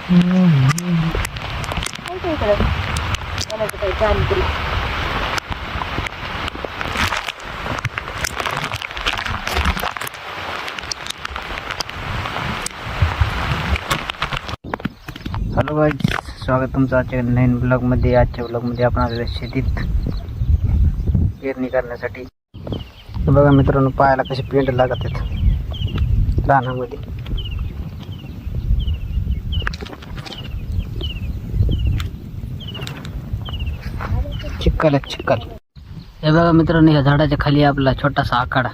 Hello guys, स्वागत तुमचं आजच्या नवीन ब्लॉगमध्ये. आजच्या ब्लॉगमध्ये आपण आलेलो शेतीत पेरणी करण्यासाठी. बघा मित्रांनो, पायाला कसे पेंट लागत आहेत रानामध्ये. चिक्कल चिक्कल. हे बघा मित्रांनो, ह्या झाडाच्या खाली आपला छोटासा आखाडा.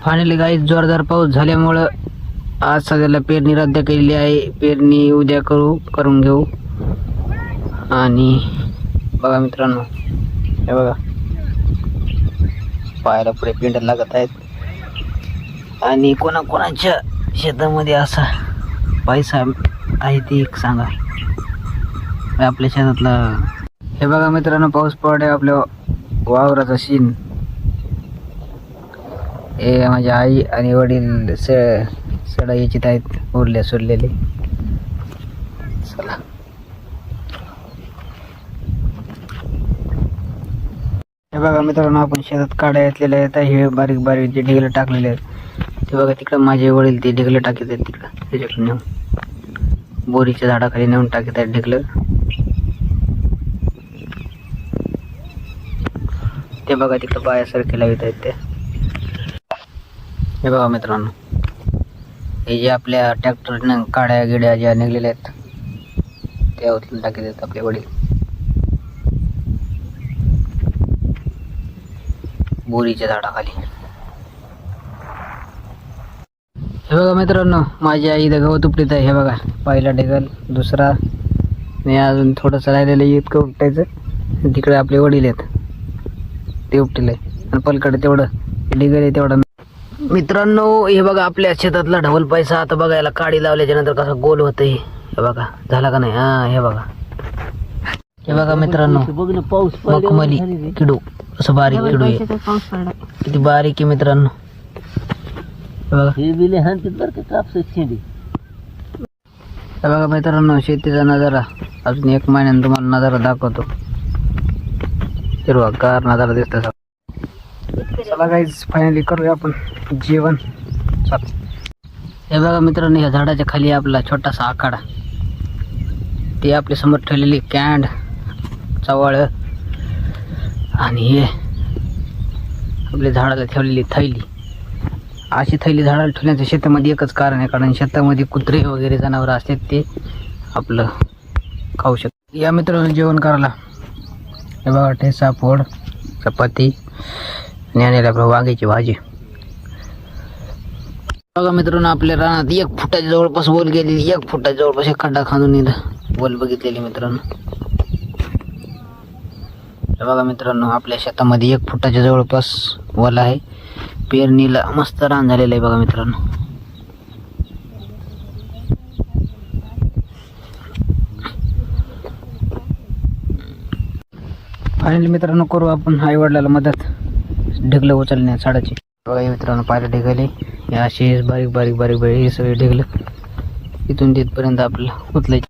फायनली गाईज, जोरदार पाऊस झाल्यामुळं आज सध्याला पेरणी रद्द केलेली आहे. पेरणी उद्या करून घेऊ. आणि बघा मित्रांनो, हे बघा पायाला पुढे पेंट लागत आहेत. आणि कोणाकोणाच्या शेतामध्ये असा पैसा आहे ते एक सांगा. आपल्या शेतातला हे बघा मित्रांनो, पाऊस पडले आपल्या वावराचा सीन. हे माझी आई आणि वडील सडा याचित आहेत, उरले सोडलेले. चला, हे बघा मित्रांनो, आपण शेतात काड्या घेतलेल्या आहेत. हे बारीक बारीक जे ढिगलं टाकलेले आहेत ते बघा. तिकडं माझे वडील ते ढिगलं टाकत आहेत. तिकडं त्याच्याकडे नेऊन बोरीच्या झाडाखाली नेऊन टाकत आहेत ढिगलं. ते बघा तिकडं बायासारखे लावित आहेत ते. हे बघा मित्रांनो, हे जे आपल्या ट्रॅक्टरनं काड्या गिड्या ज्या निघलेल्या आहेत त्या उचलून टाकत आहेत आपले वडील बोरीच्या झाडाखाली. हे बघा मित्रांनो, माझी आई इथं गवत उपटीत आहे. हे बघा, पहिला ढेगल, दुसरा, आणि अजून थोडंसं राहिलेलं इतकं उपटायचं. तिकडे आपले वडील आहेत ते उपटील आहे. आणि पलीकडे तेवढं ढेगल आहे तेवढं. मित्रांनो, हे बघा आपल्या शेतातला ढवल पैसा. आता बघायला काडी लावल्याच्या नंतर कसा गोल होत. हे बघा झाला का नाही? हा, हे बघा. हे बघा मित्रांनो, मखमली किडू, असं बारीक किडू आहे. किती बारीक आहे मित्रांनो. हे बघा मित्रांनो, शेतीचा नजारा अजून एक महिन्यानं तुम्हाला नजारा दाखवतो. हिरवागार नजारा दिसतो. चला गाईज, फायनली करूया आपण जेवण. चल. हे बघा मित्रांनो, ह्या झाडाच्या खाली आपला छोटासा आखाडा. ते आपल्या समोर ठेवलेली कॅन्ड, चवळ, आणि हे आपल्या झाडाला ठेवलेली थैली. अशी थैली झाडाला ठेवण्याचं शेतामध्ये एकच कारण आहे, कारण शेतामध्ये कुत्रे वगैरे जनावर असतात, ते आपलं खाऊ शकतात. या मित्रांनो जेवण करायला. हे बघा, ठेचा, पोड, चपाती आणि आणलेली आपल्या वांग्याची भाजी. बघा मित्रांनो, आपल्या रानात 1 फुटाच्या जवळपास वोल गेलेली. 1 फुटाच्या जवळपास एक खड्डा खांदून इथं वोल बघितलेली मित्रांनो. बघा मित्रांनो, आपल्या शेतामध्ये 1 फुटाच्या जवळपास वोल आहे. पेरणीला मस्त रान झालेलं आहे बघा मित्रांनो. फायनली मित्रांनो, करू आपण आई वडिलाला मदत ढिगलं उचलण्या झाडाची. बघा मित्रांनो, पायला ढिगले हे असे बारीक बारीक बारीक बारीक हे सगळे ढिगलं इथून तिथपर्यंत आपल्याला उचलायचे.